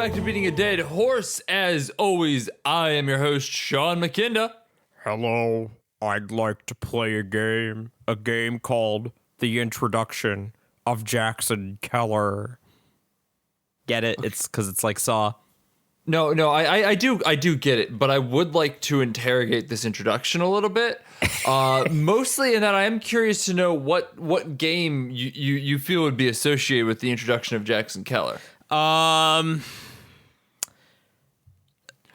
back to Beating a Dead Horse. As always, I am your host, Sean McKinda. Hello, I'd like to play a game called The Introduction of Jackson Keller. Get it? It's because it's like Saw. No, I do get it, but I would like to interrogate this introduction a little bit. Mostly in that I am curious to know what game you feel would be associated with the introduction of Jackson Keller.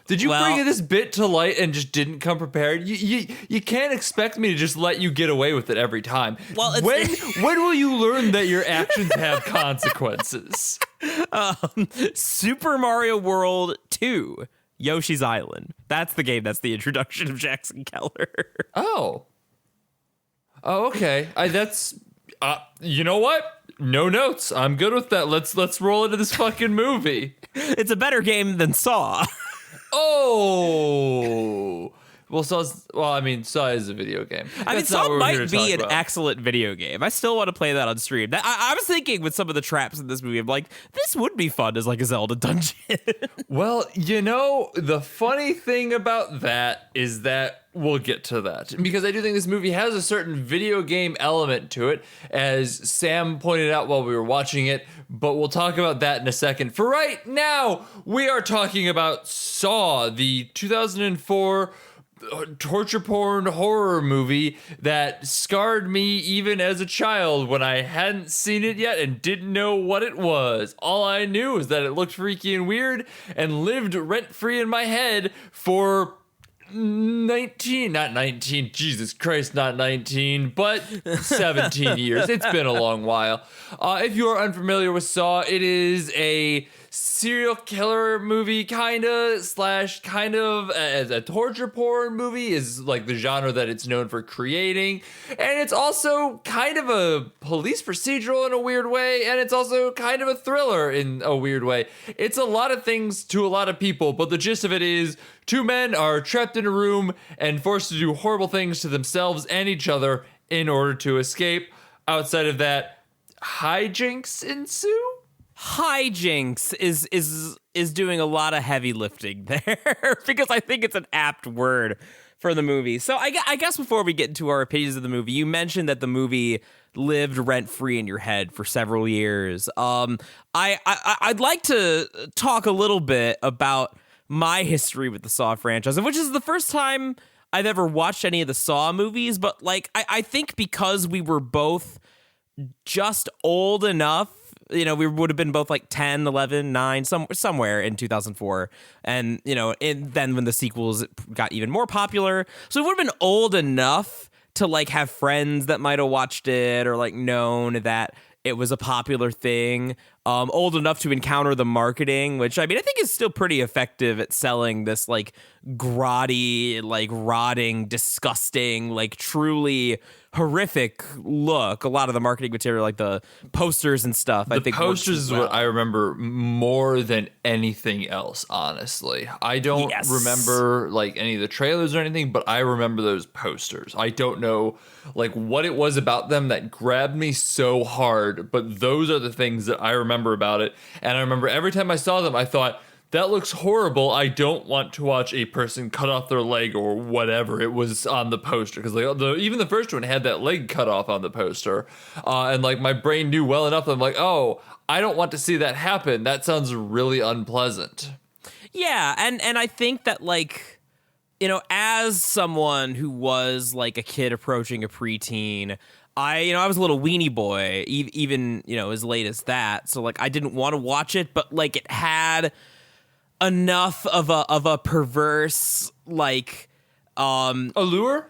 Did you bring this bit to light and just didn't come prepared? You can't expect me to just let you get away with it every time. Well, when will you learn that your actions have consequences? Super Mario World 2, Yoshi's Island. That's the game. That's the introduction of Jackson Keller. Oh, okay. You know what? No notes. I'm good with that. Let's roll into this fucking movie. It's a better game than Saw. Oh, well, Saw is a video game. Saw might be an excellent video game. I still want to play that on stream. I was thinking with some of the traps in this movie, I'm like, this would be fun as like a Zelda dungeon. Well, the funny thing about that is that we'll get to that, because I do think this movie has a certain video game element to it, as Sam pointed out while we were watching it, but we'll talk about that in a second. For right now, we are talking about Saw, the 2004 torture porn horror movie that scarred me even as a child when I hadn't seen it yet and didn't know what it was. All I knew was that it looked freaky and weird and lived rent-free in my head for 17 years. It's been a long while. If you are unfamiliar with Saw, it is a serial killer movie, kind of as a torture porn movie is like the genre that it's known for creating. And it's also kind of a police procedural in a weird way, and it's also kind of a thriller in a weird way. It's a lot of things to a lot of people, but the gist of it is two men are trapped in a room and forced to do horrible things to themselves and each other in order to escape. Outside of that, hijinks ensue? Hijinks is doing a lot of heavy lifting there because I think it's an apt word for the movie. So I guess before we get into our opinions of the movie, you mentioned that the movie lived rent-free in your head for several years. I'd like to talk a little bit about my history with the Saw franchise, which is the first time I've ever watched any of the Saw movies, but like I think because we were both just old enough, we would have been both like 10, 11, 9, somewhere in 2004. And, then when the sequels got even more popular. So we would have been old enough to like have friends that might have watched it or like known that it was a popular thing. Old enough to encounter the marketing, which I think is still pretty effective at selling this like grotty, like rotting, disgusting, like truly horrific look. A lot of the marketing material, like the posters and stuff, I think posters is what I remember more than anything else, honestly. I don't remember like any of the trailers or anything, but I remember those posters. I don't know like what it was about them that grabbed me so hard, but those are the things that I remember about it. And I remember every time I saw them, I thought, that looks horrible. I don't want to watch a person cut off their leg or whatever it was on the poster. Because even the first one had that leg cut off on the poster. And like my brain knew well enough. I'm like, oh, I don't want to see that happen. That sounds really unpleasant. Yeah. And I think that like, as someone who was like a kid approaching a preteen, I was a little weenie boy, even, as late as that. So like I didn't want to watch it, but like it had enough of a perverse like allure,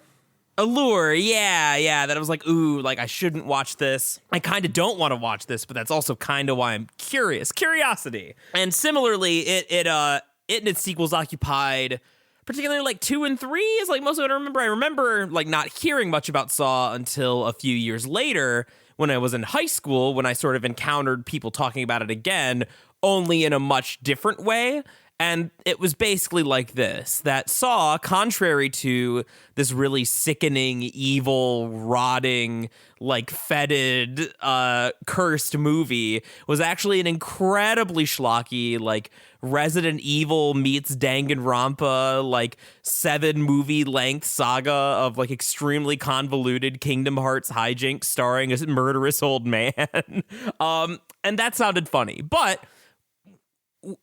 yeah, that I was like, ooh, like I shouldn't watch this. I kind of don't want to watch this, but that's also kind of why I'm curiosity. And similarly, it and its sequels occupied particularly like 2 and 3 is like most of it I remember. I remember like not hearing much about Saw until a few years later when I was in high school, when I sort of encountered people talking about it again, only in a much different way. And it was basically like this, that Saw, contrary to this really sickening, evil, rotting, like fetid, cursed movie, was actually an incredibly schlocky, like Resident Evil meets Danganronpa, like 7 movie length saga of like extremely convoluted Kingdom Hearts hijinks starring a murderous old man. And that sounded funny. But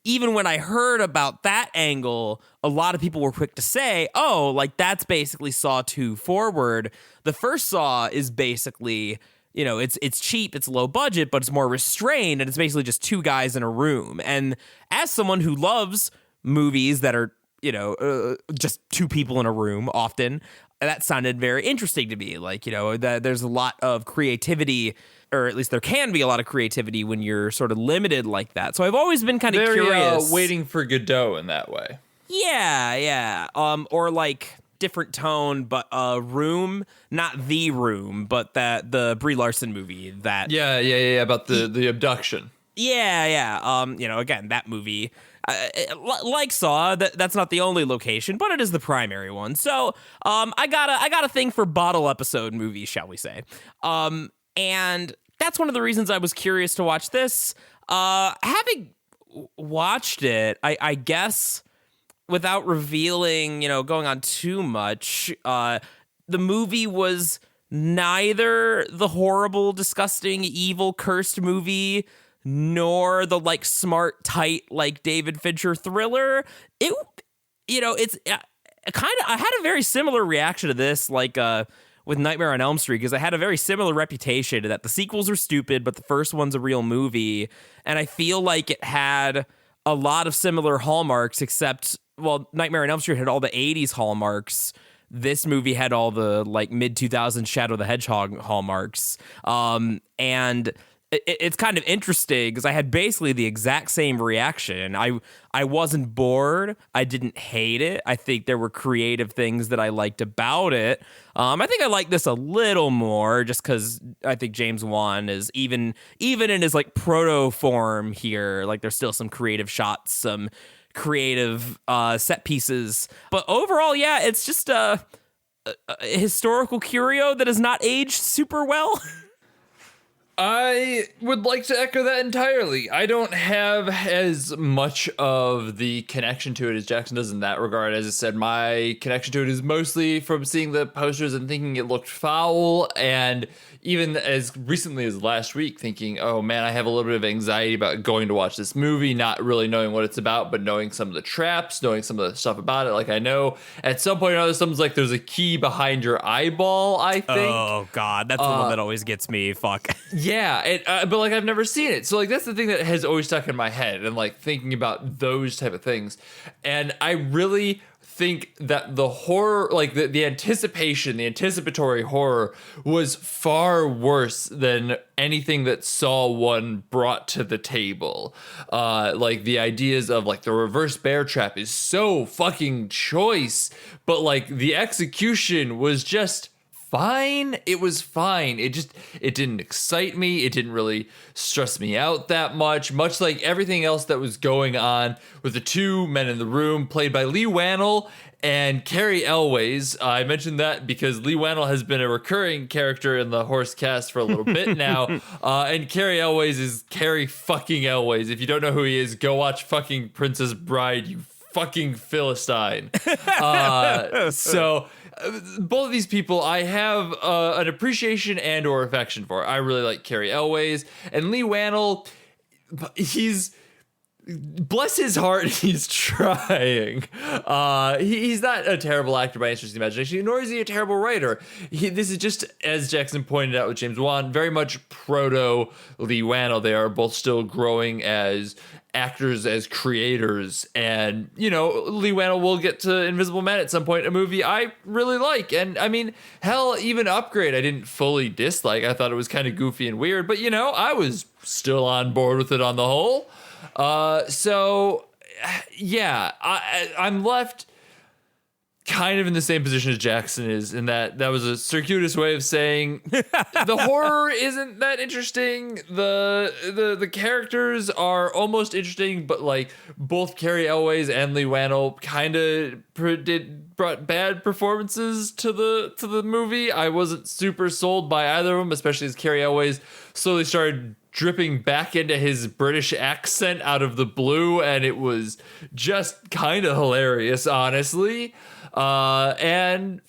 even when I heard about that angle, a lot of people were quick to say, oh, like that's basically Saw 2 forward. The first Saw is basically, you know, it's cheap, it's low budget, but it's more restrained, and it's basically just 2 guys in a room. And as someone who loves movies that are, you know, just 2 people in a room often, that sounded very interesting to me. Like, you know, there's a lot of creativity, or at least there can be a lot of creativity when you're sort of limited like that. So I've always been kind of curious. Waiting for Godot in that way. Yeah. Or like different tone, but Room, not The Room, but the Brie Larson movie that. Yeah. About the abduction. Yeah. You know, again, that movie. Like Saw, that's not the only location, but it is the primary one. So, I got a thing for bottle episode movies, shall we say? And that's one of the reasons I was curious to watch this. Having watched it, I guess, without revealing, you know, going on too much, the movie was neither the horrible, disgusting, evil, cursed movie, nor the like smart, tight, like David Fincher thriller. It, you know, it's kind of, I had a very similar reaction to this, like with Nightmare on Elm Street, because I had a very similar reputation that the sequels are stupid, but the first one's a real movie. And I feel like it had a lot of similar hallmarks, except, well, Nightmare on Elm Street had all the 80s hallmarks. This movie had all the like mid 2000s Shadow the Hedgehog hallmarks. And it's kind of interesting because I had basically the exact same reaction. I wasn't bored. I didn't hate it. I think there were creative things that I liked about it. I think I like this a little more just because I think James Wan is even in his like proto form here. Like there's still some creative shots, some creative set pieces. But overall, yeah, it's just a historical curio that has not aged super well. I would like to echo that entirely. I don't have as much of the connection to it as Jackson does in that regard. As I said, my connection to it is mostly from seeing the posters and thinking it looked foul, and even as recently as last week thinking, oh man, I have a little bit of anxiety about going to watch this movie, not really knowing what it's about, but knowing some of the traps, knowing some of the stuff about it. Like I know at some point or other, someone's like, there's a key behind your eyeball, I think. Oh God, that's the one that always gets me. Fuck. Yeah, but like I've never seen it, so like that's the thing that has always stuck in my head, and like thinking about those type of things, and I really think that the horror, like the anticipation, the anticipatory horror, was far worse than anything that Saw 1 brought to the table. Like the ideas of like the reverse bear trap is so fucking choice, but like the execution was just fine. It was fine. It didn't excite me. It didn't really stress me out that much like everything else that was going on with the 2 men in the room played by Lee Wannell and Carrie Elways. I mentioned that because Lee Wannell has been a recurring character in the Horse cast for a little bit now. And Carrie Elways is Carrie fucking Elways. If you don't know who he is, go watch fucking Princess Bride, you fucking Philistine. So both of these people I have an appreciation and or affection for. I really like Carrie Elways, and Lee Wannell, he's, bless his heart, he's trying. He's not a terrible actor by any stretch of the imagination, nor is he a terrible writer. This is just, as Jackson pointed out with James Wan, very much proto Lee Wannell. They are both still growing as actors, as creators, and you know, Lee Wannell will get to Invisible Man at some point, a movie I really like. And I mean, hell, even Upgrade I didn't fully dislike. I thought it was kind of goofy and weird, but you know, I was still on board with it on the whole. So yeah, I'm left kind of in the same position as Jackson is, in that was a circuitous way of saying the horror isn't that interesting. The characters are almost interesting, but like both Carrie Elways and Lee Wannell kind of brought bad performances to the movie. I wasn't super sold by either of them, especially as Carrie Elways slowly started dripping back into his British accent out of the blue, and it was just kind of hilarious, honestly. And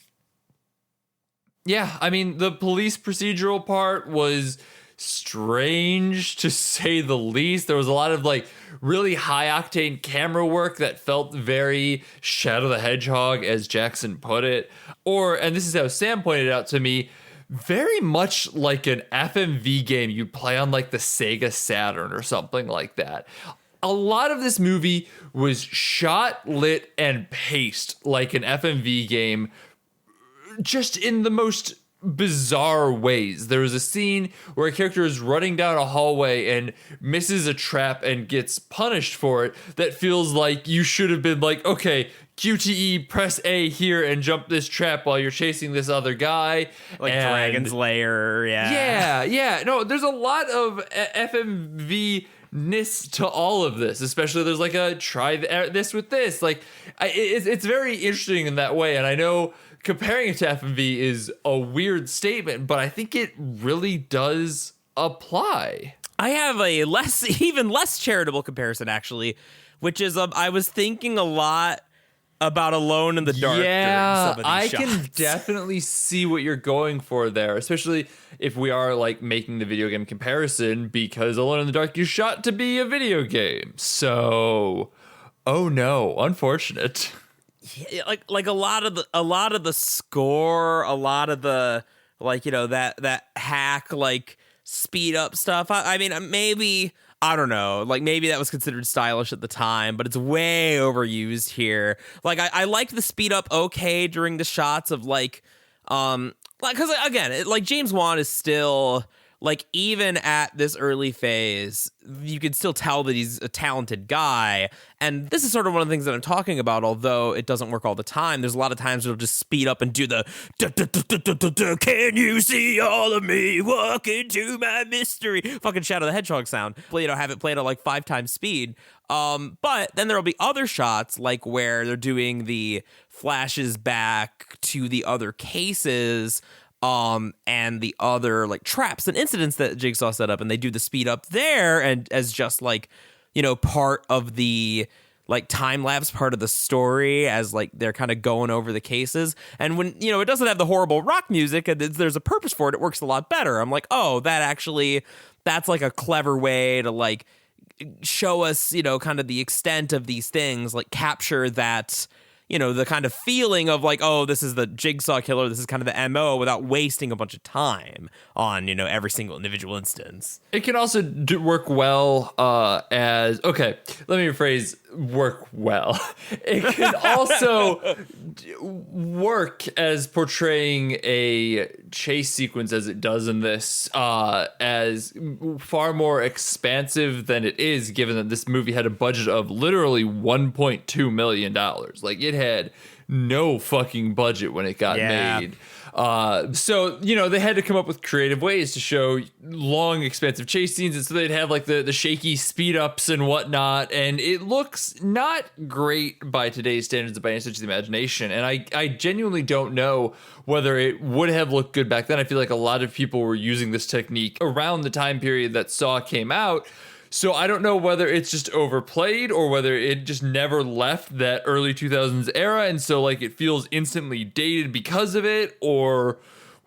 yeah, I mean, the police procedural part was strange to say the least. There was a lot of like really high octane camera work that felt very Shadow the Hedgehog, as Jackson put it, and this is how Sam pointed out to me, very much like an FMV game you'd play on like the Sega Saturn or something like that. A lot of this movie was shot, lit, and paced like an FMV game, just in the most bizarre ways. There was a scene where a character is running down a hallway and misses a trap and gets punished for it that feels like you should have been like, okay, QTE, press A here and jump this trap while you're chasing this other guy. Like Dragon's Lair, yeah. Yeah. No, there's a lot of FMV-ness to all of this, especially there's like a try this with this. Like, it's very interesting in that way, and I know comparing it to FMV is a weird statement, but I think it really does apply. I have a even less charitable comparison, actually, which is I was thinking a lot about Alone in the Dark. Yeah, during some of I these can shots. definitely see what you're going for there, especially if we are like making the video game comparison, because Alone in the Dark is shot to be a video game. So, oh no, unfortunate. Yeah, like a lot of the score, a lot of the like, you know, that hack like speed up stuff. I mean, maybe, I don't know, like maybe that was considered stylish at the time, but it's way overused here. Like I liked the speed up okay during the shots of like because again, like James Wan is still like, even at this early phase, you can still tell that he's a talented guy. And this is sort of one of the things that I'm talking about, although it doesn't work all the time. There's a lot of times it'll just speed up and do the can you see all of me walk into my mystery fucking Shadow the Hedgehog sound. You know, have it played at like 5 times speed. But then there'll be other shots like where they're doing the flashes back to the other cases and the other like traps and incidents that Jigsaw set up, and they do the speed up there and as just like, you know, part of the like time lapse part of the story as like they're kind of going over the cases. And when, you know, it doesn't have the horrible rock music and there's a purpose for it, it works a lot better. I'm like, oh, that's like a clever way to like show us, you know, kind of the extent of these things, like capture that, you know, the kind of feeling of like, oh, this is the Jigsaw killer, this is kind of the MO, without wasting a bunch of time on, you know, every single individual instance. It can also work well as, okay, let me rephrase work well. It can also work as portraying a chase sequence as it does in this as far more expansive than it is, given that this movie had a budget of literally $1.2 million. Like, it had no fucking budget when it got made. So, you know, they had to come up with creative ways to show long, expansive chase scenes. And so they'd have like the shaky speed ups and whatnot. And it looks not great by today's standards by any stretch of the imagination. And I genuinely don't know whether it would have looked good back then. I feel like a lot of people were using this technique around the time period that Saw came out. So I don't know whether it's just overplayed or whether it just never left that early 2000s era, and so like it feels instantly dated because of it. Or,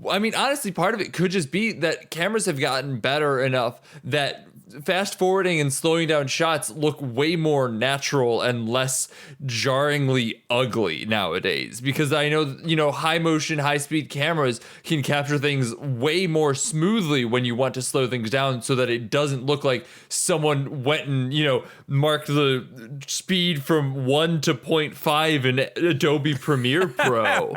I mean, honestly, part of it could just be that cameras have gotten better enough that fast forwarding and slowing down shots look way more natural and less jarringly ugly nowadays, because I know, you know, high motion, high speed cameras can capture things way more smoothly when you want to slow things down so that it doesn't look like someone went and, you know, marked the speed from 1 to 0.5 in Adobe Premiere Pro.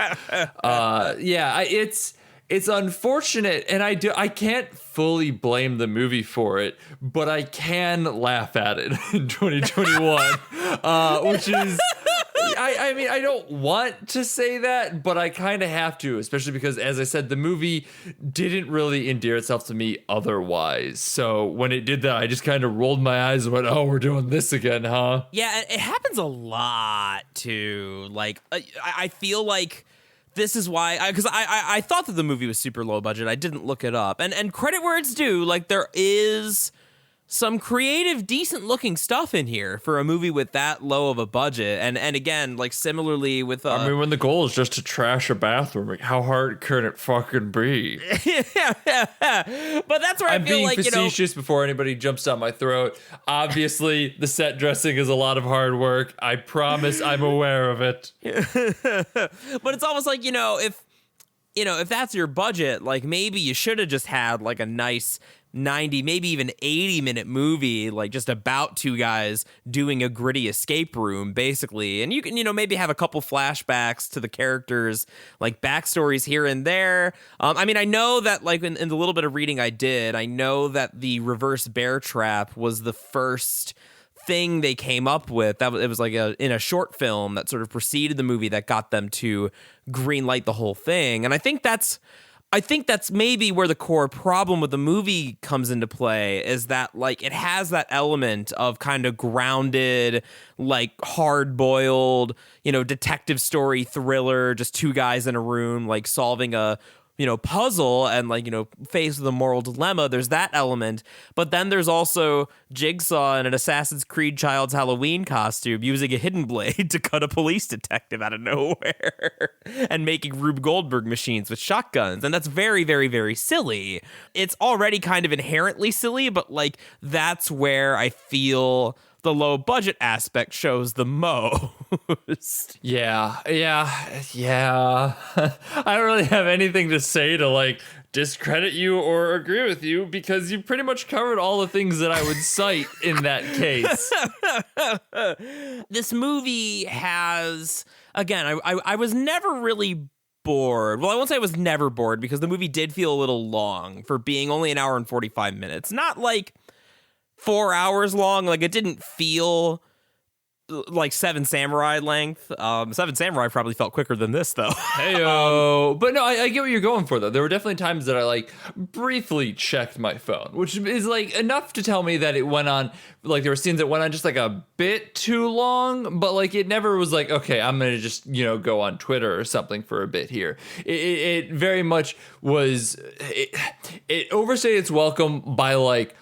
It's unfortunate, and I can't fully blame the movie for it, but I can laugh at it in 2021, which is, I mean, I don't want to say that, but I kind of have to, especially because, as I said, the movie didn't really endear itself to me otherwise. So when it did that, I just kind of rolled my eyes and went, oh, we're doing this again, huh? Yeah, it happens a lot too. Like, I feel like this is why, because I thought that the movie was super low budget. I didn't look it up, and credit where it's due. Like, there is some creative, decent looking stuff in here for a movie with that low of a budget. And again, like similarly with I mean, when the goal is just to trash a bathroom, like, how hard could it fucking be? But that's where I'm I feel being like, facetious before anybody jumps down my throat. Obviously, the set dressing is a lot of hard work. I promise I'm aware of it. But it's almost like, if that's your budget, like maybe you should have just had like a nice 90, maybe even 80-minute movie, like just about two guys doing a gritty escape room, basically. And you can, maybe have a couple flashbacks to the characters, like backstories here and there. I mean, I know that, like, in the little bit of reading I did, I know that the reverse bear trap was the first thing they came up with. It was like in a short film that sort of preceded the movie that got them to green light the whole thing. And I think that's maybe where the core problem with the movie comes into play, is that, like, it has that element of kind of grounded, like, hard-boiled, detective story thriller, just two guys in a room, like, solving a puzzle and, like, faced with a moral dilemma. There's that element. But then there's also Jigsaw in an Assassin's Creed Child's Halloween costume using a hidden blade to cut a police detective out of nowhere and making Rube Goldberg machines with shotguns. And that's very, very, very silly. It's already kind of inherently silly, but, like, that's where I feel the low budget aspect shows the most. Yeah. I don't really have anything to say to, like, discredit you or agree with you, because you pretty much covered all the things that I would cite in that case. This movie has, again, I was never really bored. Well, I won't say I was never bored, because the movie did feel a little long for being only an hour and 45 minutes. Not like 4 hours long. Like, it didn't feel like Seven Samurai length. Seven Samurai probably felt quicker than this, though. Heyo. But no, I get what you're going for, though. There were definitely times that I, like, briefly checked my phone, which is, like, enough to tell me that it went on, like, there were scenes that went on just, like, a bit too long, but, like, it never was like, okay, I'm gonna just, go on Twitter or something for a bit here. It very much was, it overstayed its welcome by, like,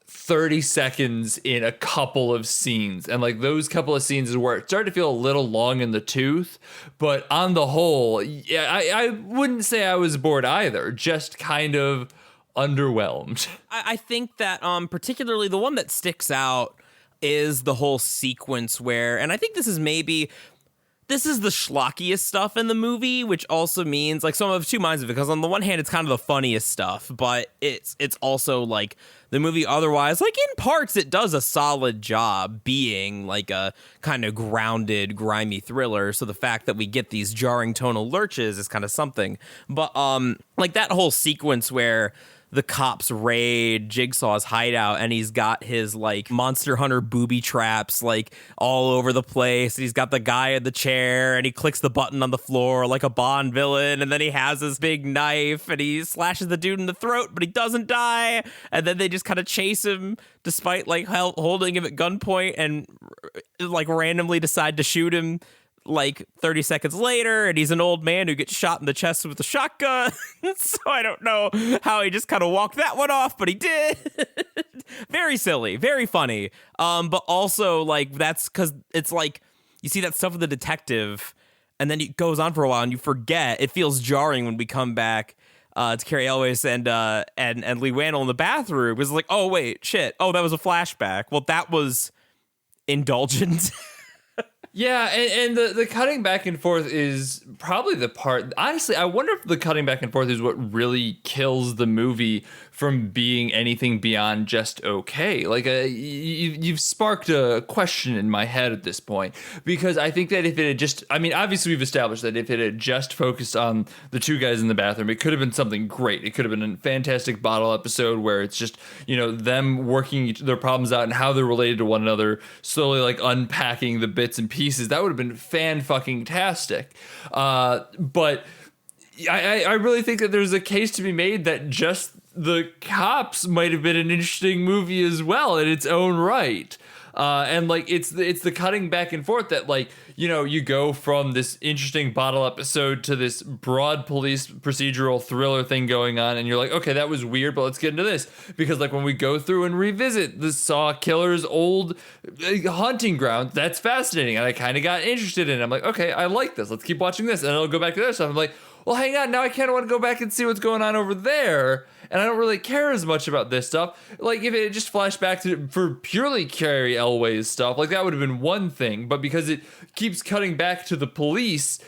30 seconds in a couple of scenes, and, like, those couple of scenes is where it started to feel a little long in the tooth. But on the whole, yeah, I wouldn't say I was bored either, just kind of underwhelmed. I think that particularly the one that sticks out is the whole sequence where, and I think this is the schlockiest stuff in the movie, which also means, like, so I'm of two minds of it, because on the one hand, it's kind of the funniest stuff, but it's also, like, the movie otherwise, like, in parts, it does a solid job being, like, a kind of grounded, grimy thriller. So the fact that we get these jarring tonal lurches is kind of something. But, like, that whole sequence where the cops raid Jigsaw's hideout, and he's got his, like, Monster Hunter booby traps, like, all over the place. He's got the guy in the chair, and he clicks the button on the floor like a Bond villain, and then he has his big knife, and he slashes the dude in the throat, but he doesn't die. And then they just kind of chase him despite, like, holding him at gunpoint, and, like, randomly decide to shoot him like 30 seconds later, and he's an old man who gets shot in the chest with a shotgun. So I don't know how he just kind of walked that one off, but he did. Very silly, very funny. But also, like, that's because it's like you see that stuff with the detective, and then it goes on for a while, and you forget. It feels jarring when we come back to Carrie Elwes and Lee Wannell in the bathroom. It was like, oh wait, shit. Oh, that was a flashback. Well, that was indulgent. Yeah, and the cutting back and forth is probably the part. Honestly, I wonder if the cutting back and forth is what really kills the movie from being anything beyond just okay. Like, you've sparked a question in my head at this point, because I think that if it had just, I mean, obviously we've established that if it had just focused on the two guys in the bathroom, it could have been something great. It could have been a fantastic bottle episode where it's just, them working their problems out and how they're related to one another, slowly, like, unpacking the bits and pieces pieces. That would have been fan-fucking-tastic. But I really think that there's a case to be made that just the cops might have been an interesting movie as well in its own right. And like it's the cutting back and forth that, like, you know, you go from this interesting bottle episode to this broad police procedural thriller thing going on, and you're like, okay, that was weird, but let's get into this. Because like when we go through and revisit the Saw killer's old hunting ground, that's fascinating, and I kind of got interested in it. I'm like, okay, I like this. Let's keep watching this, and I'll go back to this stuff. I'm like, well, hang on, now I kind of want to go back and see what's going on over there, and I don't really care as much about this stuff. Like, if it just flashed back to for purely Carrie Elway's stuff, like, that would have been one thing, but because it keeps cutting back to the police,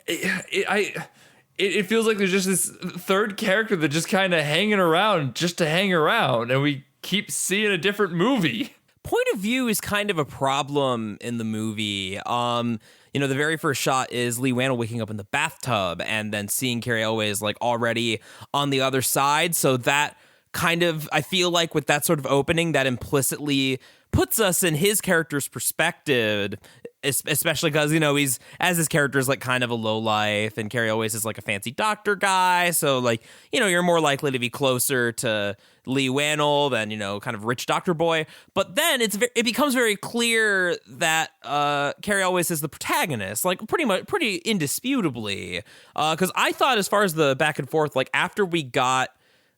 it feels like there's just this third character that's just kind of hanging around just to hang around, and we keep seeing a different movie. Point of view is kind of a problem in the movie. You know, the very first shot is Lee Wannell waking up in the bathtub and then seeing Carrie Elway like already on the other side. So that kind of, I feel like with that sort of opening, that implicitly puts us in his character's perspective, especially because, you know, he's, as his character is like kind of a lowlife, and Carrie Elway is like a fancy doctor guy. So like, you know, you're more likely to be closer to Lee Wannell than, you know, kind of rich doctor boy. But then it becomes very clear that Carrie Elway is the protagonist, like pretty indisputably. Because I thought, as far as the back and forth, like after we got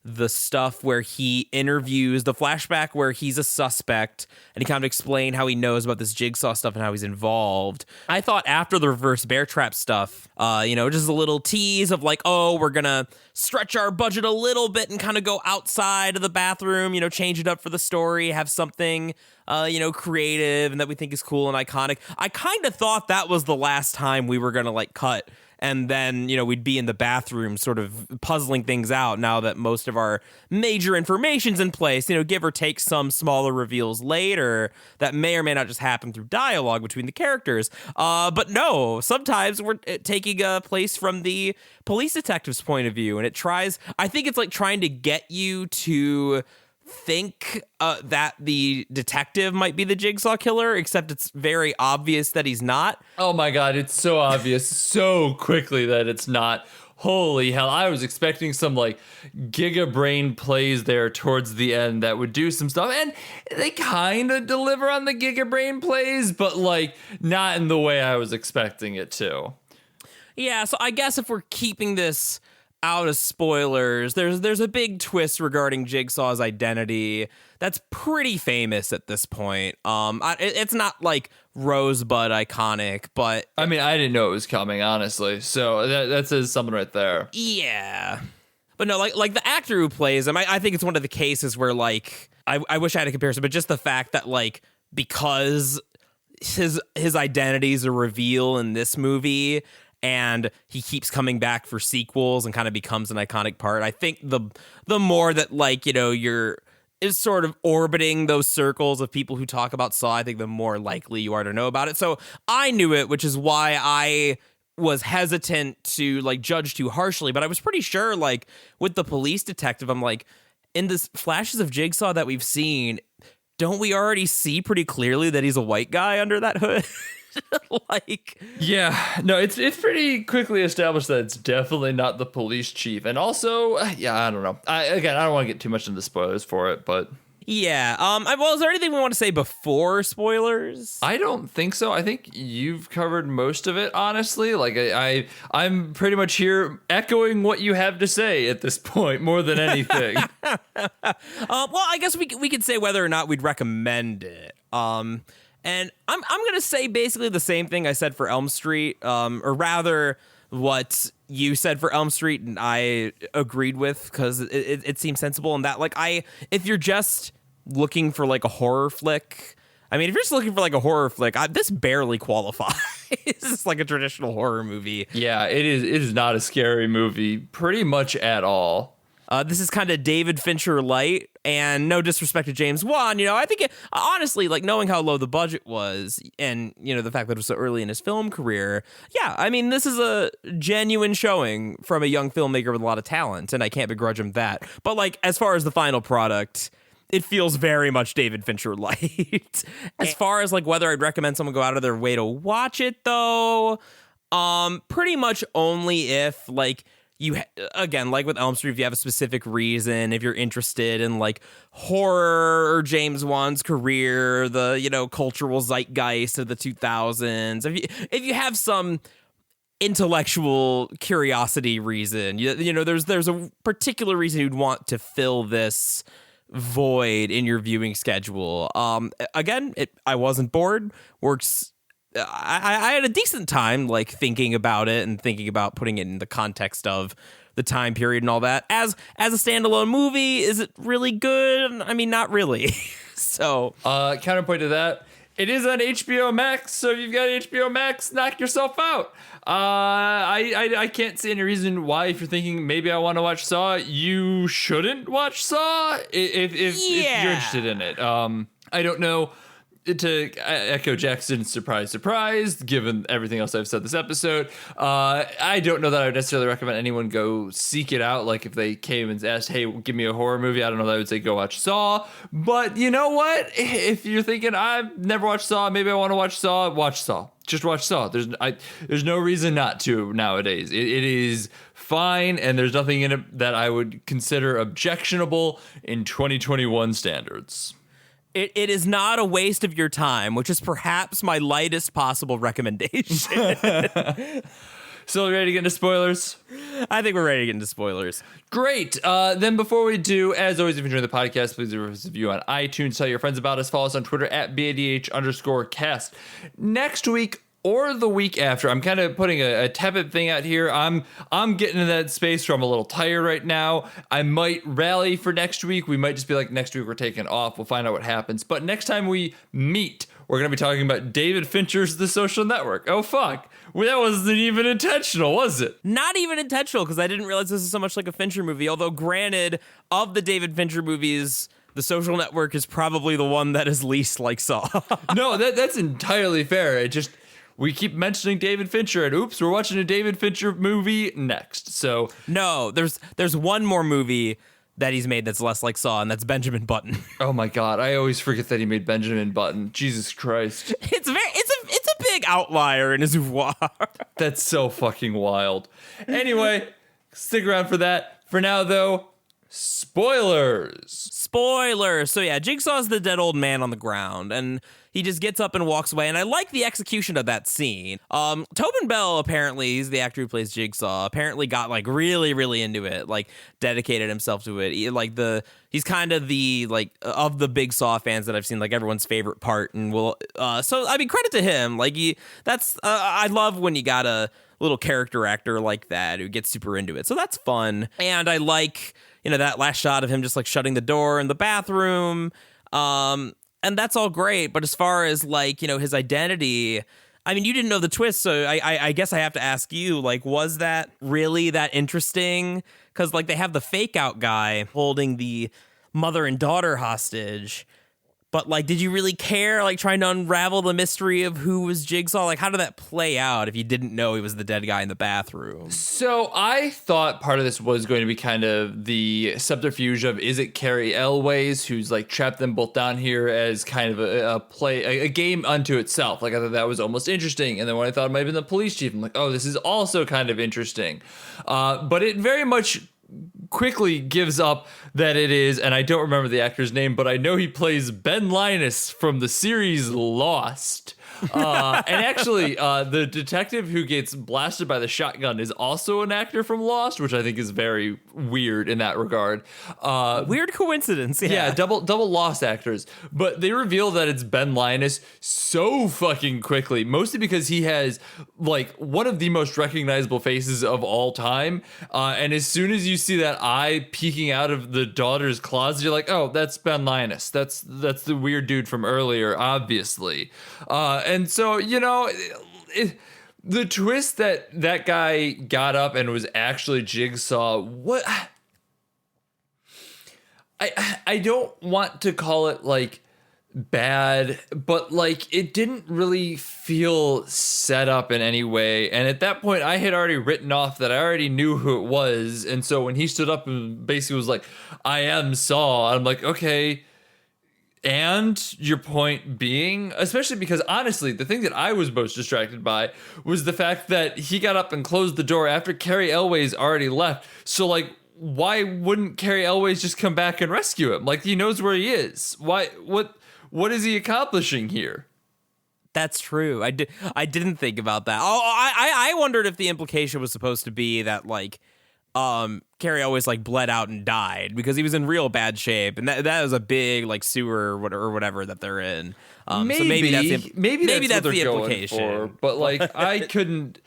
the stuff where he interviews, the flashback where he's a suspect and he kind of explained how he knows about this Jigsaw stuff and how he's involved. I thought after the reverse bear trap stuff, you know, just a little tease of like, oh, we're gonna stretch our budget a little bit and kind of go outside of the bathroom, you know, change it up for the story, have something, you know, creative and that we think is cool and iconic. I kind of thought that was the last time we were gonna like cut, and then, you know, we'd be in the bathroom sort of puzzling things out now that most of our major information's in place, you know, give or take some smaller reveals later that may or may not just happen through dialogue between the characters. But no, sometimes we're taking a place from the police detective's point of view, and I think it's like trying to get you to think that the detective might be the Jigsaw killer, except it's very obvious that he's not. Oh my god, it's so obvious so quickly that it's not. Holy hell, I was expecting some like Giga Brain plays there towards the end that would do some stuff, and they kind of deliver on the Giga Brain plays, but like not in the way I was expecting it to. Yeah, so I guess if we're keeping this out of spoilers, there's a big twist regarding Jigsaw's identity that's pretty famous at this point. It's not like Rosebud iconic, but I mean, I didn't know it was coming, honestly. So that says something right there. Yeah, but no, like the actor who plays him, I think it's one of the cases where like I wish I had a comparison, but just the fact that like because his identity is a reveal in this movie, and he keeps coming back for sequels and kind of becomes an iconic part. I think the more that, like, you know, is sort of orbiting those circles of people who talk about Saw, I think the more likely you are to know about it. So I knew it, which is why I was hesitant to like judge too harshly. But I was pretty sure, like with the police detective, I'm like, in the flashes of Jigsaw that we've seen, don't we already see pretty clearly that he's a white guy under that hood? Like, yeah, no, it's pretty quickly established that it's definitely not the police chief, and also, yeah, I don't know. I don't want to get too much into the spoilers for it, but yeah. Well, is there anything we want to say before spoilers? I don't think so. I think you've covered most of it, honestly. Like, I'm pretty much here echoing what you have to say at this point more than anything. Well, I guess we could say whether or not we'd recommend it. And I'm going to say basically the same thing I said for Elm Street, or rather what you said for Elm Street and I agreed with, because it seems sensible in that, like, if you're just looking for like a horror flick, I mean, if you're just looking for like a horror flick, this barely qualifies. It's like a traditional horror movie. Yeah, it is not a scary movie pretty much at all. This is kind of David Fincher light, and no disrespect to James Wan, you know, I think honestly, like knowing how low the budget was and, you know, the fact that it was so early in his film career. Yeah, I mean, this is a genuine showing from a young filmmaker with a lot of talent, and I can't begrudge him that. But like, as far as the final product, it feels very much David Fincher light. As far as like whether I'd recommend someone go out of their way to watch it though, pretty much only if like again, like with Elm Street, if you have a specific reason, if you're interested in like horror or James Wan's career, the, you know, cultural zeitgeist of the 2000s, if you have some intellectual curiosity reason, you know, there's a particular reason you'd want to fill this void in your viewing schedule. Again, I wasn't bored. Works. I had a decent time like thinking about it and thinking about putting it in the context of the time period and all that. As a standalone movie, is it really good? I mean, not really. So counterpoint to that, it is on HBO Max, so if you've got HBO Max, knock yourself out. I can't see any reason why, if you're thinking maybe I want to watch Saw, you shouldn't watch Saw if you're interested in it. I don't know. To echo Jackson's surprise, given everything else I've said this episode, I don't know that I would necessarily recommend anyone go seek it out. Like if they came and asked, hey, give me a horror movie, I don't know that I would say go watch Saw. But you know what? If you're thinking, I've never watched Saw, maybe I want to watch Saw, watch Saw. Just watch Saw. There's no reason not to nowadays. It is fine, and there's nothing in it that I would consider objectionable in 2021 standards. It is not a waste of your time, which is perhaps my lightest possible recommendation. So ready to get into spoilers? I think we're ready to get into spoilers. Great. Then before we do, as always, if you enjoy the podcast, please leave us a review on iTunes. Tell your friends about us. Follow us on Twitter at BADH_cast. Next week or the week after, I'm kind of putting a tepid thing out here. I'm getting in that space where I'm a little tired right now. I might rally for next week. We might just be like, next week we're taking off. We'll find out what happens. But next time we meet, we're going to be talking about David Fincher's The Social Network. Oh, fuck. Well, that wasn't even intentional, was it? Not even intentional, because I didn't realize this is so much like a Fincher movie. Although, granted, of the David Fincher movies, The Social Network is probably the one that is least like Saw. No, that's entirely fair. It just... we keep mentioning David Fincher, and oops, we're watching a David Fincher movie next. So no, there's one more movie that he's made that's less like Saw, and that's Benjamin Button. Oh my God, I always forget that he made Benjamin Button. Jesus Christ, it's a big outlier in his oeuvre. That's so fucking wild. Anyway, stick around for that. For now, though, spoilers. So yeah, Jigsaw's the dead old man on the ground, and he just gets up and walks away, and I like the execution of that scene. Tobin Bell, apparently, he's the actor who plays Jigsaw, apparently got like really, really into it, like dedicated himself to it. He's kind of the like of the big Saw fans that I've seen, like everyone's favorite part, and so I mean, credit to him. Like I love when you got a little character actor like that who gets super into it. So that's fun, and I like, you know, that last shot of him just like shutting the door in the bathroom. And that's all great, but as far as like, you know, his identity, I mean, you didn't know the twist, so I guess I have to ask you, like, was that really that interesting? Because like they have the fake out guy holding the mother and daughter hostage, but like, did you really care, like trying to unravel the mystery of who was Jigsaw? Like, how did that play out if you didn't know he was the dead guy in the bathroom? So I thought part of this was going to be kind of the subterfuge of, is it Carrie Elways who's like trapped them both down here as kind of a game unto itself? Like I thought that was almost interesting. And then when I thought it might have been the police chief, I'm like, oh, this is also kind of interesting. But it very much quickly gives up that it is, and I don't remember the actor's name, but I know he plays Ben Linus from the series Lost. And actually, the detective who gets blasted by the shotgun is also an actor from Lost, which I think is very weird in that regard. Weird coincidence. Yeah, double Lost actors. But they reveal that it's Ben Linus so fucking quickly, mostly because he has like one of the most recognizable faces of all time. And as soon as you see that eye peeking out of the daughter's closet, you're like, oh, that's Ben Linus. That's the weird dude from earlier, obviously. And so, you know, the twist that guy got up and was actually Jigsaw, what? I don't want to call it like bad, but like it didn't really feel set up in any way. And at that point, I had already written off that I already knew who it was. And so when he stood up and basically was like, I am Saw, I'm like, okay, And your point being, especially because honestly, the thing that I was most distracted by was the fact that he got up and closed the door after Carrie Elway's already left. So like, why wouldn't Carrie Elway's just come back and rescue him? Like, he knows where he is. Why? What is he accomplishing here? That's true. I didn't think about that. Oh, I wondered if the implication was supposed to be that like Carrie always like bled out and died because he was in real bad shape, and that was a big like sewer or whatever that they're in. Maybe, so maybe that's what the they're implication. going for, but like I couldn't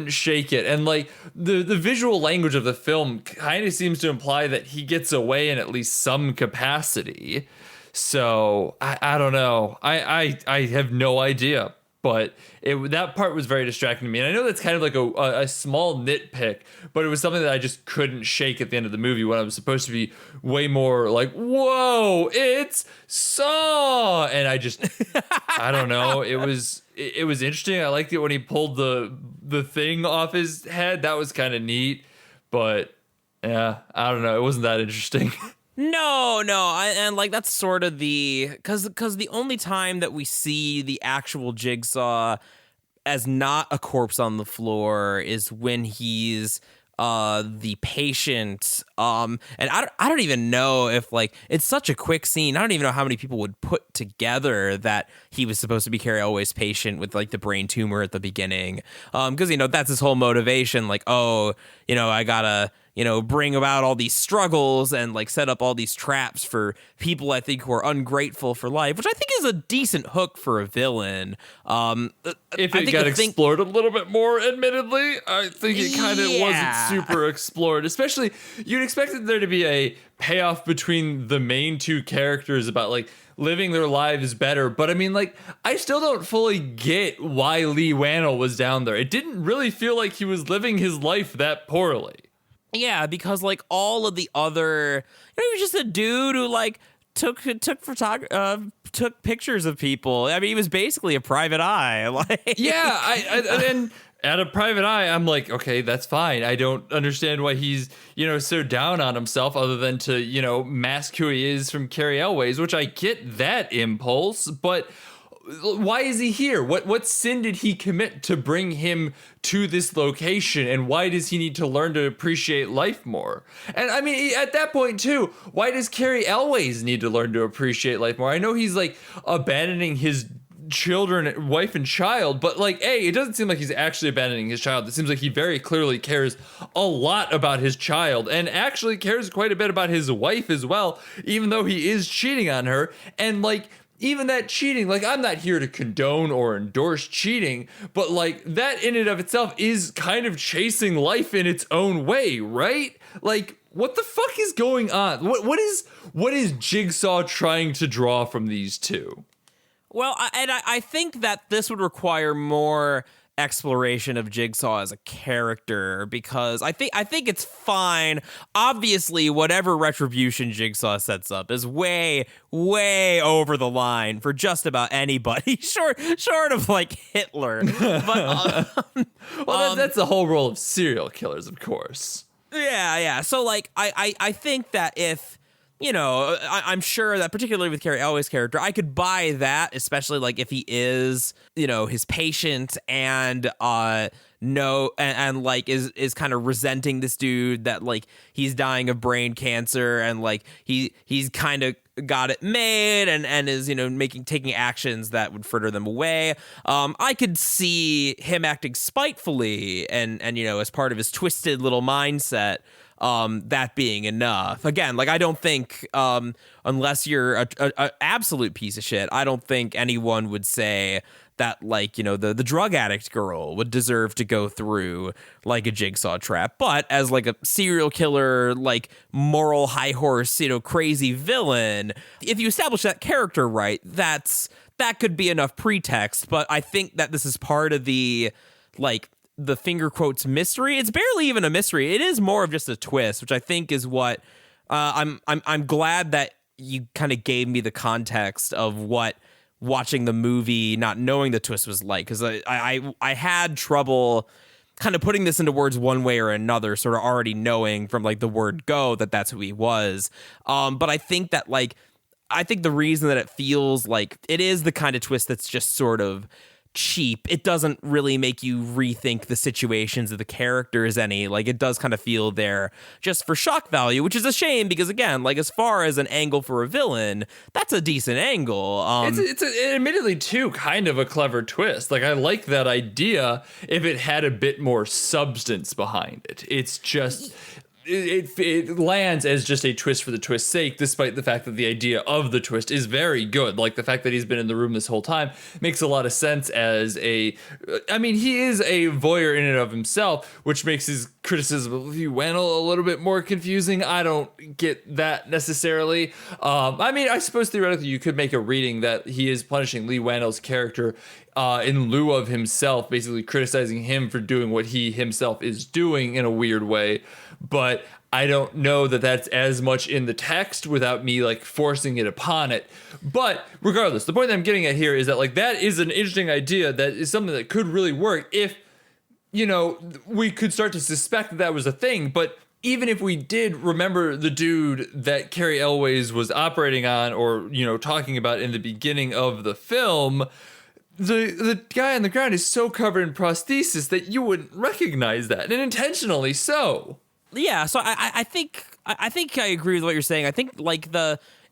shake it, and like the visual language of the film kind of seems to imply that he gets away in at least some capacity. So I don't know. I have no idea. But that part was very distracting to me. And I know that's kind of like a small nitpick, but it was something that I just couldn't shake at the end of the movie when I was supposed to be way more like, whoa, it's Saw. And I don't know. It was interesting. I liked it when he pulled the thing off his head. That was kind of neat. But yeah, I don't know. It wasn't that interesting. No, and like that's sort of because the only time that we see the actual Jigsaw as not a corpse on the floor is when he's the patient. And I don't even know if like it's such a quick scene. I don't even know how many people would put together that he was supposed to be Carrie Elway's patient with like the brain tumor at the beginning. Because that's his whole motivation. Like, oh, I gotta bring about all these struggles and like set up all these traps for people I think who are ungrateful for life, which I think is a decent hook for a villain. If it got explored a little bit more, admittedly, I think it kind of wasn't super explored. Especially, you'd expected there to be a payoff between the main two characters about like living their lives better. But I mean, like, I still don't fully get why Lee Wannell was down there. It didn't really feel like he was living his life that poorly. Yeah, because like all of the other, he was just a dude who like took pictures of people. I mean, he was basically a private eye. Like, yeah, and at a private eye, I'm like, okay, that's fine. I don't understand why he's so down on himself, other than to mask who he is from Carrie Elway's, which I get that impulse, but. Why is he here? What sin did he commit to bring him to this location? And why does he need to learn to appreciate life more? And I mean, at that point too, why does Carrie Elway's need to learn to appreciate life more? I know he's like abandoning his children, wife and child, but like, it doesn't seem like he's actually abandoning his child. It seems like he very clearly cares a lot about his child, and actually cares quite a bit about his wife as well, even though he is cheating on her. And like, even that cheating, like, I'm not here to condone or endorse cheating, but like that in and of itself is kind of chasing life in its own way, right? Like, what the fuck is going on? What is Jigsaw trying to draw from these two? Well, I think that this would require more exploration of Jigsaw as a character, because I think it's fine. Obviously, whatever retribution Jigsaw sets up is way over the line for just about anybody, short of like Hitler. But well, that's the whole role of serial killers, of course. Yeah. So like, I think that if. I'm sure that particularly with Carrie Elway's character, I could buy that, especially like if he is, his patient and and like is kind of resenting this dude that like he's dying of brain cancer, and like he's kind of got it made and is taking actions that would fritter them away. I could see him acting spitefully and as part of his twisted little mindset. That being enough. Again, like I don't think unless you're a absolute piece of shit, I don't think anyone would say that like the drug addict girl would deserve to go through like a Jigsaw trap. But as like a serial killer, like moral high horse, crazy villain, if you establish that character right, that could be enough pretext. But I think that this is part of the like the finger quotes mystery. It's barely even a mystery. It is more of just a twist, which I think is what I'm glad that you kind of gave me the context of what watching the movie, not knowing the twist was like, because I had trouble kind of putting this into words one way or another, sort of already knowing from like the word go that that's who he was. But I think that like I think the reason that it feels like it is the kind of twist that's just sort of cheap, it doesn't really make you rethink the situations of the characters any. Like, it does kind of feel there just for shock value, which is a shame because, again, like, as far as an angle for a villain, that's a decent angle. It's admittedly, too, kind of a clever twist. Like, I like that idea if it had a bit more substance behind it. It's just... It lands as just a twist for the twist's sake, despite the fact that the idea of the twist is very good. Like, the fact that he's been in the room this whole time makes a lot of sense as he is a voyeur in and of himself, which makes his criticism of Lee Wannell a little bit more confusing. I don't get that necessarily. I suppose theoretically you could make a reading that he is punishing Lee Wannell's character in lieu of himself, basically criticizing him for doing what he himself is doing in a weird way. But I don't know that that's as much in the text without me like forcing it upon it. But regardless, the point that I'm getting at here is that like that is an interesting idea that is something that could really work if, we could start to suspect that was a thing. But even if we did remember the dude that Carrie Elways was operating on or, talking about in the beginning of the film, the guy on the ground is so covered in prosthesis that you wouldn't recognize that, and intentionally so. Yeah, so I think I agree with what you're saying. I think like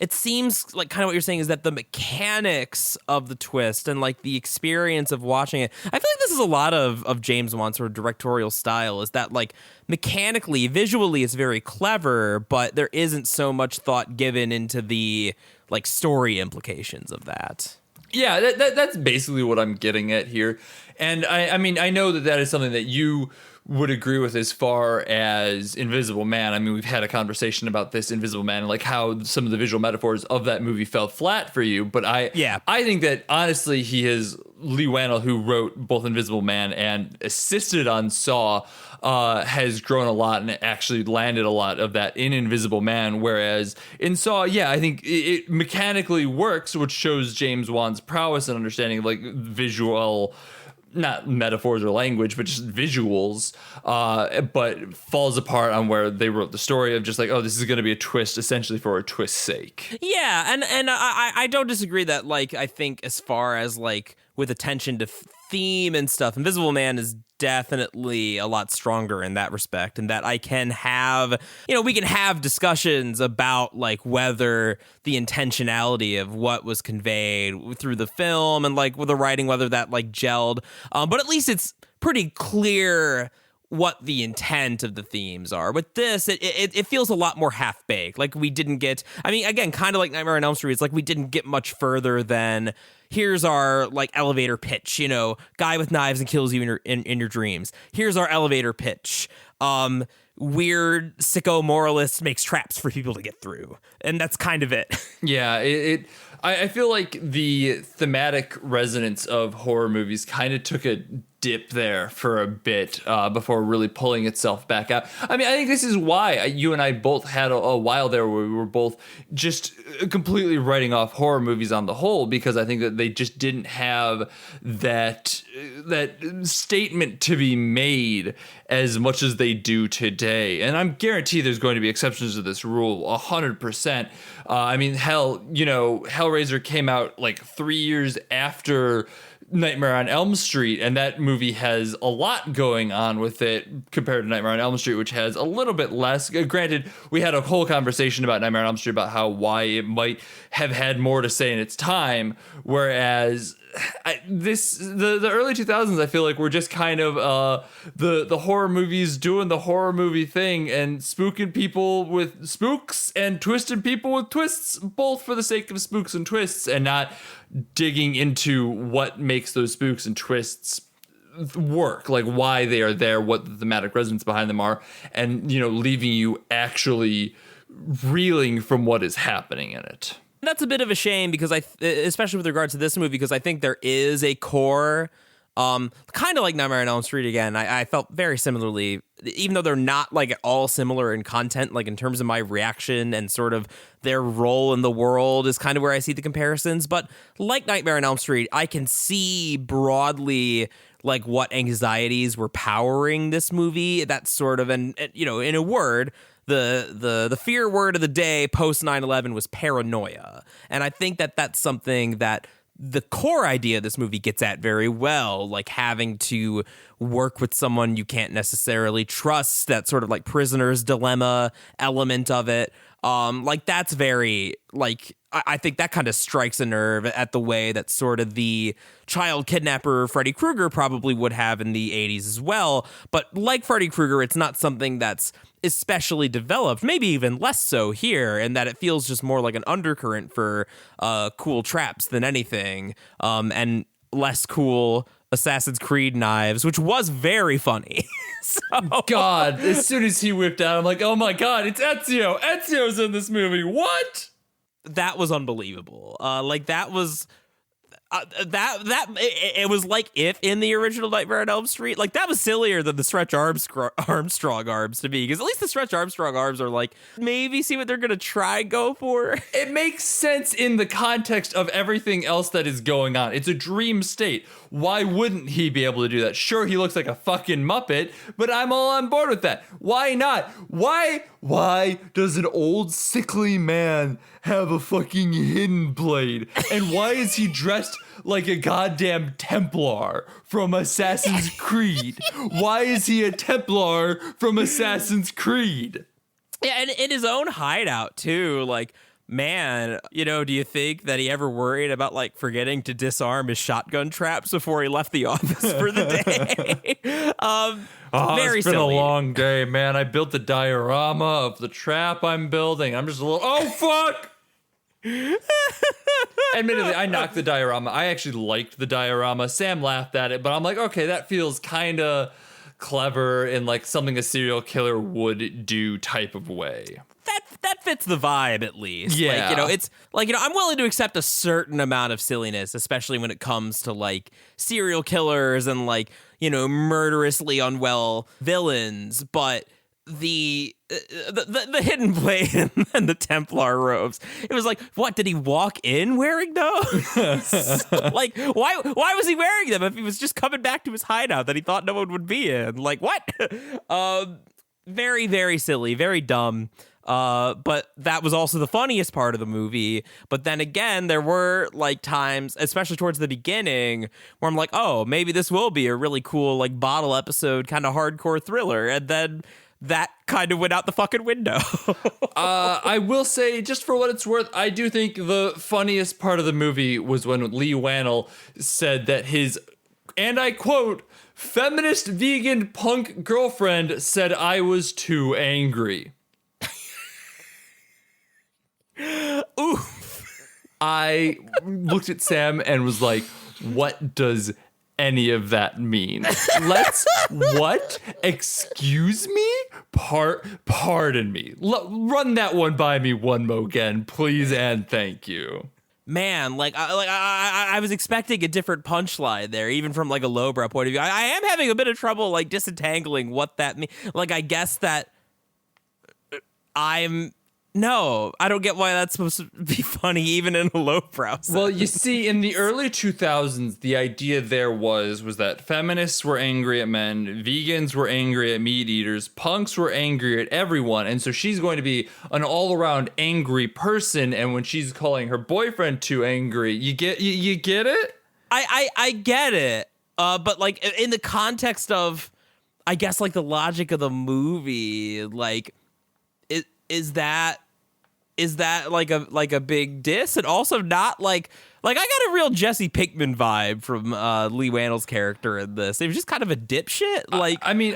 it seems like kind of what you're saying is that the mechanics of the twist and like the experience of watching it. I feel like this is a lot of James Wan's sort of directorial style, is that like mechanically, visually it's very clever, but there isn't so much thought given into the like story implications of that. Yeah, that's basically what I'm getting at here. And I know that is something that you would agree with as far as Invisible Man. I mean, we've had a conversation about this Invisible Man and like how some of the visual metaphors of that movie fell flat for you. But I think that honestly, Lee Wannell, who wrote both Invisible Man and assisted on Saw, has grown a lot and actually landed a lot of that in Invisible Man. Whereas in Saw, I think it mechanically works, which shows James Wan's prowess and understanding of like visual, not metaphors or language, but just visuals, but falls apart on where they wrote the story of just like, oh, this is going to be a twist essentially for a twist's sake. Yeah, and I don't disagree that, like, I think as far as like with attention to theme and stuff, Invisible Man is definitely a lot stronger in that respect, and that I can have, we can have discussions about like whether the intentionality of what was conveyed through the film and like with the writing, whether that like gelled, but at least it's pretty clear what the intent of the themes are. With this, it feels a lot more half-baked. Like we didn't get, again, kind of like Nightmare on Elm Street, it's like we didn't get much further than here's our like elevator pitch, guy with knives and kills you in your dreams. Here's our elevator pitch. Weird sicko moralist makes traps for people to get through. And that's kind of it. Yeah, I feel like the thematic resonance of horror movies kind of took a dip there for a bit before really pulling itself back out. I think this is why you and I both had a while there where we were both just completely writing off horror movies on the whole, because I think that they just didn't have that statement to be made as much as they do today. And I'm guaranteed there's going to be exceptions to this rule 100%. Hellraiser came out like 3 years after Nightmare on Elm Street, and that movie has a lot going on with it compared to Nightmare on Elm Street, which has a little bit less. Granted, we had a whole conversation about Nightmare on Elm Street about why it might have had more to say in its time, whereas the early 2000s, I feel like were just kind of the horror movies doing the horror movie thing and spooking people with spooks and twisting people with twists, both for the sake of spooks and twists, and not digging into what makes those spooks and twists work, like why they are there, what the thematic resonance behind them are, and leaving you actually reeling from what is happening in it. That's a bit of a shame because especially with regards to this movie, because I think there is a core, kind of like Nightmare on Elm Street again. I felt very similarly even though they're not like at all similar in content, like in terms of my reaction and sort of their role in the world is kind of where I see the comparisons. But like Nightmare on Elm Street, I can see broadly like what anxieties were powering this movie. That's sort of, and you know, in a word, the fear word of the day post 9/11 was paranoia. And I think that that's something that the core idea of this movie gets at very well, like having to work with someone you can't necessarily trust, that sort of like prisoner's dilemma element of it. Like that's very, like, I think that kind of strikes a nerve at the way that sort of the child kidnapper Freddy Krueger probably would have in the 80s as well. But like Freddy Krueger, it's not something that's especially developed, maybe even less so here, in that it feels just more like an undercurrent for cool traps than anything, and less cool Assassin's Creed knives, which was very funny. So God, as soon as he whipped out, I'm like, oh my God, it's Ezio. Ezio's in this movie. What? that was unbelievable. Like that was it was like if in the original Nightmare on Elm Street, like that was sillier than the Stretch Armstrong arms to me, because at least the Stretch Armstrong arms are like, maybe see what they're gonna try go for. It makes sense in the context of everything else that is going on. It's a dream state. Why wouldn't he be able to do that? Sure, he looks like a fucking Muppet, but I'm all on board with that. Why not? Why does an old sickly man have a fucking hidden blade? And why is he dressed like a goddamn Templar from Assassin's Creed? Why is he a Templar from Assassin's Creed? Yeah, and in his own hideout too, like, man, you know, do you think that he ever worried about like forgetting to disarm his shotgun traps before he left the office for the day? Very it's been silly. a long day, man. I built the diorama of the trap I'm building. I'm just a little, oh fuck! Admittedly, I knocked the diorama. I actually liked the diorama. Sam laughed at it, but I'm like, okay, that feels kind of clever in like something a serial killer would do type of way. That fits the vibe, at least. Yeah. Like, you know, it's like, you know, I'm willing to accept a certain amount of silliness, especially when it comes to like serial killers and like, you know, murderously unwell villains, but the hidden blade and the Templar robes, it was like, what, did he walk in wearing those? Like, why was he wearing them if he was just coming back to his hideout that he thought no one would be in? Like, what? Very, very silly, very dumb. But that was also the funniest part of the movie. But then again, there were like times, especially towards the beginning, where I'm like, oh, maybe this will be a really cool like bottle episode kind of hardcore thriller. And then that kind of went out the fucking window. I will say, just for what it's worth, I do think the funniest part of the movie was when Lee Wannell said that his, and I quote, feminist vegan punk girlfriend said I was too angry. Oof. I looked at Sam and was like, what does any of that mean? What? Excuse me? Pardon me. Run that one by me one more again, please and thank you. Man, I was expecting a different punchline there, even from like a lowbrow point of view. I am having a bit of trouble like disentangling what that means. Like, I guess that No, I don't get why that's supposed to be funny, even in a lowbrow sense. Well, you see, in the early 2000s, the idea there was that feminists were angry at men, vegans were angry at meat eaters, punks were angry at everyone, and so she's going to be an all-around angry person. And when she's calling her boyfriend too angry, you get it? I get it, but like in the context of, I guess, like the logic of the movie, like, is that like a big diss? And also not like I got a real Jesse Pinkman vibe from Lee Wannell's character in this. He was just kind of a dipshit. Like, I mean,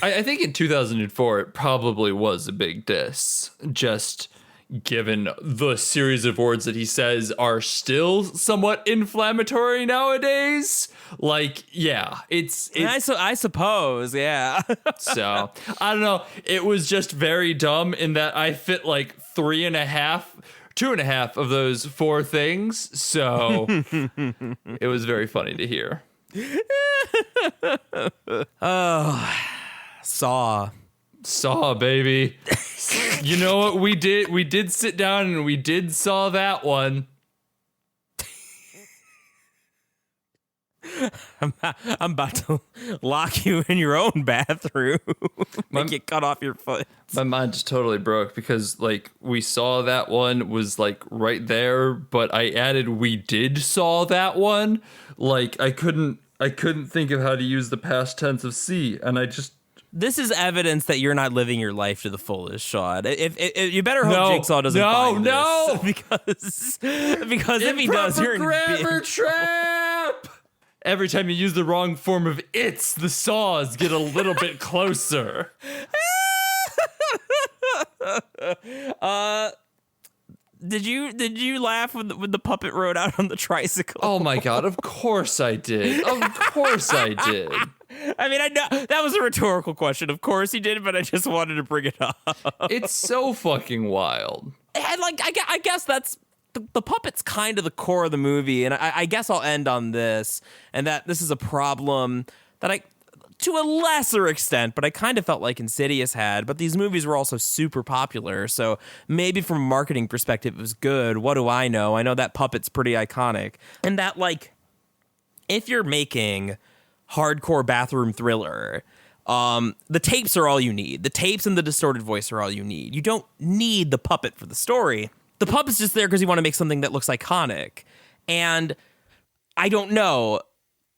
I think in 2004 it probably was a big diss, just given the series of words that he says are still somewhat inflammatory nowadays. Like, yeah, I suppose, yeah. So I don't know. It was just very dumb in that I fit like 2.5 of those 4 things. So it was very funny to hear. Oh, Saw. Saw, baby. You know what we did? We did sit down and we did saw that one. I'm about to lock you in your own bathroom. Make you cut off your foot. My mind just totally broke because like we saw that one was like right there, but I added we did saw that one. Like I couldn't think of how to use the past tense of see, and I just. This is evidence that you're not living your life to the fullest, Sean. If you better hope Jigsaw doesn't find this. because if he does, you're in grammar trap. Every time you use the wrong form of it's, the saws get a little bit closer. Did you laugh when the puppet rode out on the tricycle? Oh my god! Of course I did. Of course I did. I mean, I know that was a rhetorical question. Of course he did, but I just wanted to bring it up. It's so fucking wild. And like, I guess that's the puppet's kind of the core of the movie, and I guess I'll end on this, and that this is a problem that I, to a lesser extent, but I kind of felt like Insidious had, but these movies were also super popular, so maybe from a marketing perspective it was good. What do I know? I know that puppet's pretty iconic, and that like, if you're making hardcore bathroom thriller, the tapes are all you need. The tapes and the distorted voice are all you need. You don't need the puppet for the story. The puppet's just there because you want to make something that looks iconic. And I don't know.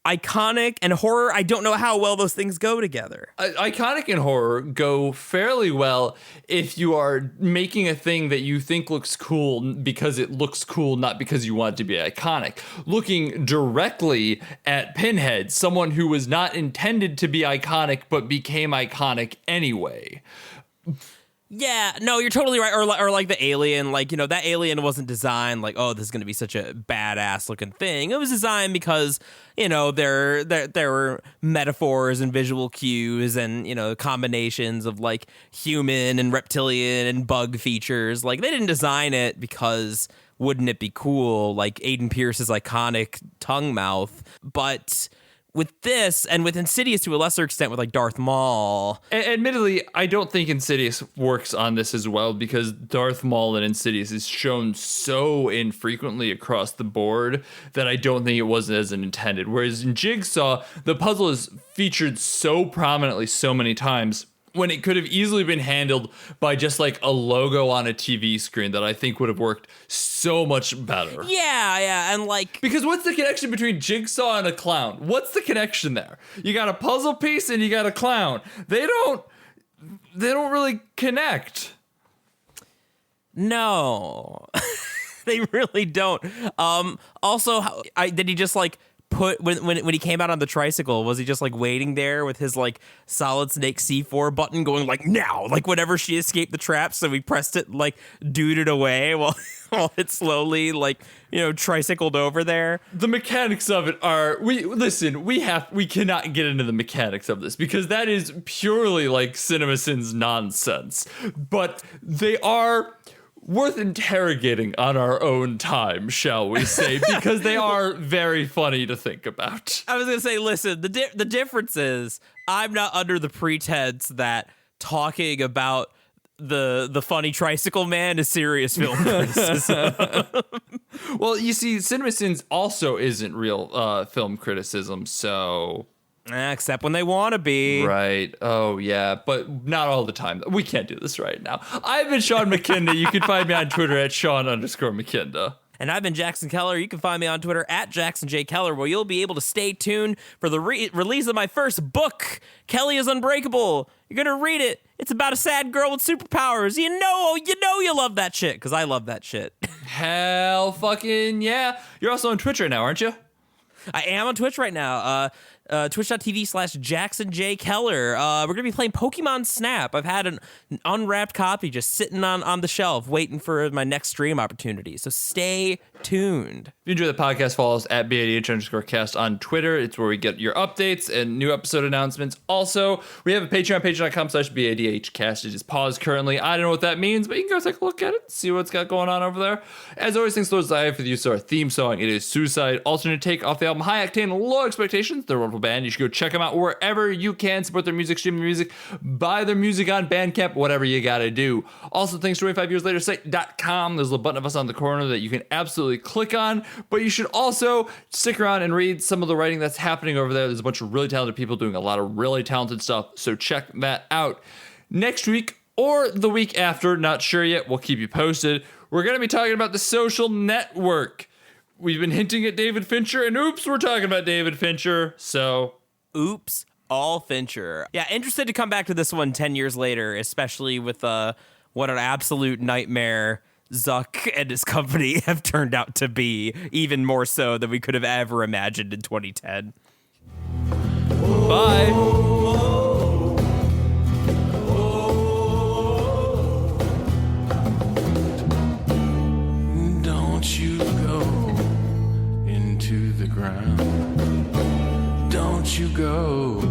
Iconic and horror, I don't know how well those things go together. Iconic and horror go fairly well if you are making a thing that you think looks cool because it looks cool, not because you want it to be iconic. Looking directly at Pinhead, someone who was not intended to be iconic but became iconic anyway. Yeah, no, you're totally right. Or like the alien, like, you know, that alien wasn't designed like, oh, this is going to be such a badass looking thing. It was designed because, you know, there were metaphors and visual cues and, you know, combinations of like human and reptilian and bug features. Like, they didn't design it because wouldn't it be cool, like Aiden Pierce's iconic tongue mouth. But with this, and with Insidious to a lesser extent with like Darth Maul. Admittedly, I don't think Insidious works on this as well because Darth Maul and Insidious is shown so infrequently across the board that I don't think it wasn't as intended. Whereas in Jigsaw, the puzzle is featured so prominently so many times when it could have easily been handled by just like a logo on a TV screen that I think would have worked so much better. Yeah, and like... Because what's the connection between Jigsaw and a clown? What's the connection there? You got a puzzle piece and you got a clown. They don't really connect. No. They really don't. Also, did he just like put when he came out on the tricycle, was he just like waiting there with his like Solid Snake C4 button going like now, like whenever she escaped the trap, so he pressed it, like duded away while it slowly like, you know, tricycled over there? The mechanics of it are, we cannot get into the mechanics of this because that is purely like CinemaSins nonsense, but they are worth interrogating on our own time, shall we say, because they are very funny to think about. I was going to say, listen, the difference is I'm not under the pretense that talking about the funny tricycle man is serious film criticism. Well, you see, CinemaSins also isn't real film criticism, so... Except when they want to be. Right. Oh, yeah. But not all the time. We can't do this right now. I've been Sean McKinda. You can find me on Twitter at Sean_McKinda. And I've been Jackson Keller. You can find me on Twitter at Jackson J. Keller, where you'll be able to stay tuned for the release of my first book, Kelly is Unbreakable. You're going to read it. It's about a sad girl with superpowers. You know you love that shit, because I love that shit. Hell fucking yeah. You're also on Twitch right now, aren't you? I am on Twitch right now. Twitch.tv/Jackson J. Keller. We're going to be playing Pokemon Snap. I've had an unwrapped copy just sitting on the shelf waiting for my next stream opportunity. So stay tuned. If you enjoy the podcast, follow us at BADH_cast on Twitter. It's where we get your updates and new episode announcements. Also, we have a Patreon, patreon.com/BADHcast. It is paused currently. I don't know what that means, but you can go take a look at it, see what's got going on over there. As always, thanks to those I have for the use of our theme song. It is Suicide, alternate take off the album High Octane, Low Expectations. They're a wonderful band. You should go check them out wherever you can. Support their music, stream their music, buy their music on Bandcamp, whatever you gotta do. Also, thanks to 25yearslater site.com. There's a little button of us on the corner that you can absolutely click on, but you should also stick around and read some of the writing that's happening over there. There's a bunch of really talented people doing a lot of really talented stuff, so check that out. Next week or the week after, not sure yet, we'll keep you posted. We're going to be talking about The Social Network. We've been hinting at David Fincher, and oops, we're talking about David Fincher, so... Oops, all Fincher. Yeah, interested to come back to this one 10 years later, especially with what an absolute nightmare Zuck and his company have turned out to be, even more so than we could have ever imagined in 2010. Bye. Don't you go into the ground. Don't you go